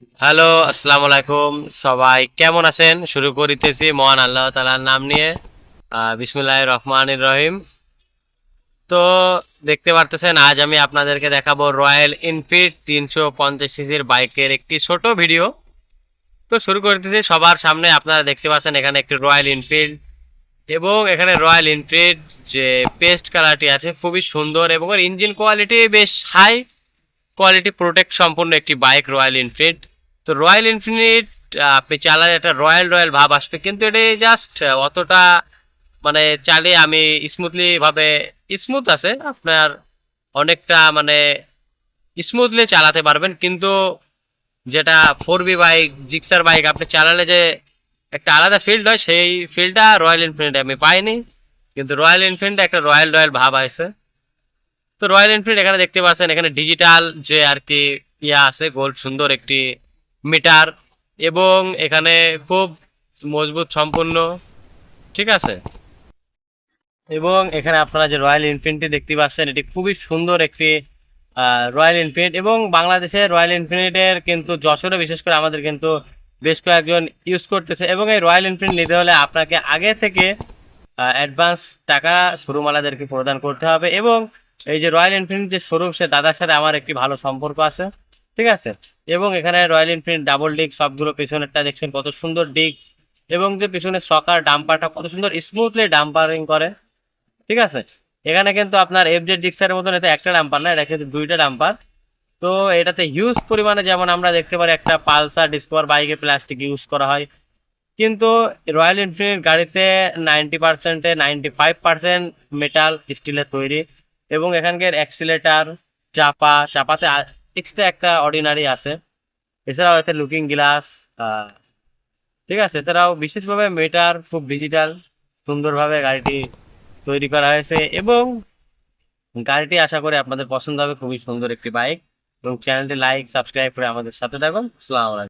Hello, আসসালামু আলাইকুম। সবাই কেমন আছেন? শুরু করিতেছি মহান আল্লাহ তাআলার নাম নিয়ে। বিসমিল্লাহির রহমানির রহিম। তো দেখতে পারতেছেন আজ আমি আপনাদেরকে দেখাবো রয়্যাল এনফিল্ড 350 সিসির বাইকের একটি ছোট ভিডিও। তো শুরু করতেছি সবার সামনে। আপনারা দেখতে পাচ্ছেন এখানে একটি রয়্যাল এনফিল্ড এবং এখানে রয়্যাল এনফিল্ড যে পেস্ট কালারটি আছে খুবই সুন্দর এবং এর ইঞ্জিন কোয়ালিটি বেশ হাই কোয়ালিটি প্রোটেক্ট সম্পূর্ণ একটি বাইক রয়্যাল এনফিল্ড। তো রয়্যাল এনফিল্ড আপনি চালালে একটা রয়্যাল রয়্যাল ভাব আসবে, কিন্তু এটা জাস্ট অতটা মানে চালিয়ে আমি স্মুথলি ভাবে স্মুথ আছে আপনার অনেকটা মানে স্মুথলি চালাতে পারবেন, কিন্তু যেটা 4B বাইক জিক্সার বাইক আপনি চালালে যে একটা আলাদা ফিল্ড হয় সেই ফিল্ডটা রয়্যাল এনফিল্ডে আমি পাইনি, কিন্তু রয়্যাল এনফিল্ডে একটা রয়্যাল রয়্যাল ভাব আছে। তো রয়্যাল এনফিল্ড এখানে দেখতে পাচ্ছেন এখানে ডিজিটাল যে আর কি ইয়া আছে গোল্ড সুন্দর একটি মিটার এবং এখানে খুব মজবুত সম্পূর্ণ, ঠিক আছে। এবং এখানে আপনারা যে রয়্যাল এনফিল্ডটি দেখতে পাচ্ছেন এটি খুবই সুন্দর একটি রয়্যাল এনফিল্ড এবং বাংলাদেশের রয়্যাল এনফিল্ডের কিন্তু যশোরে বিশেষ করে আমাদের কিন্তু বেশ কয়েকজন ইউজ করতেছে এবং এই রয়্যাল এনফিল্ড নিতে হলে আপনাকে আগে থেকে অ্যাডভান্স টাকা শোরুমওয়ালাদেরকে প্রদান করতে হবে। এবং এই যে রয়্যাল এনফিল্ড যে শোরুম সে দাদার সাথে আমার একটি ভালো সম্পর্ক আছে, ঠিক আছে। এবং এখানে রয়্যাল এনফিল্ড ডাবল ডিস্ক সবগুলো পেছনেরটা দেখছেন কত সুন্দর ডিস্ক এবং যে পেছনের সকার ডাম্পারটা কত সুন্দর স্মুথলি ডাম্পারিং করে, ঠিক আছে। এখানে কিন্তু আপনার এফজেড ডিক্সারের মতন এতে একটা ডাম্পার না, এটা কিন্তু দুইটা ডাম্পার। তো এটাতে হিউজ পরিমাণে যেমন আমরা দেখতে পারি একটা পালসার ডিসকভার বাইকে প্লাস্টিক ইউজ করা হয়, কিন্তু রয়্যাল এনফিল্ড গাড়িতে 90%-এ 95% মেটাল স্টিলের তৈরি। এবং এখানকার অ্যাক্সিলেটার চাপাতে এক্সট্রা একটা অর্ডিনারি আছে। এছাড়াও এতে লুকিং গ্লাস, ঠিক আছে। এছাড়াও বিশেষভাবে মিটার খুব ডিজিটাল সুন্দরভাবে গাড়িটি তৈরি করা হয়েছে এবং গাড়িটি আশা করি আপনাদের পছন্দ হবে। খুবই সুন্দর একটি বাইক এবং চ্যানেলটি লাইক সাবস্ক্রাইব করে আমাদের সাথে থাকুন। আসসালামু আলাইকুম।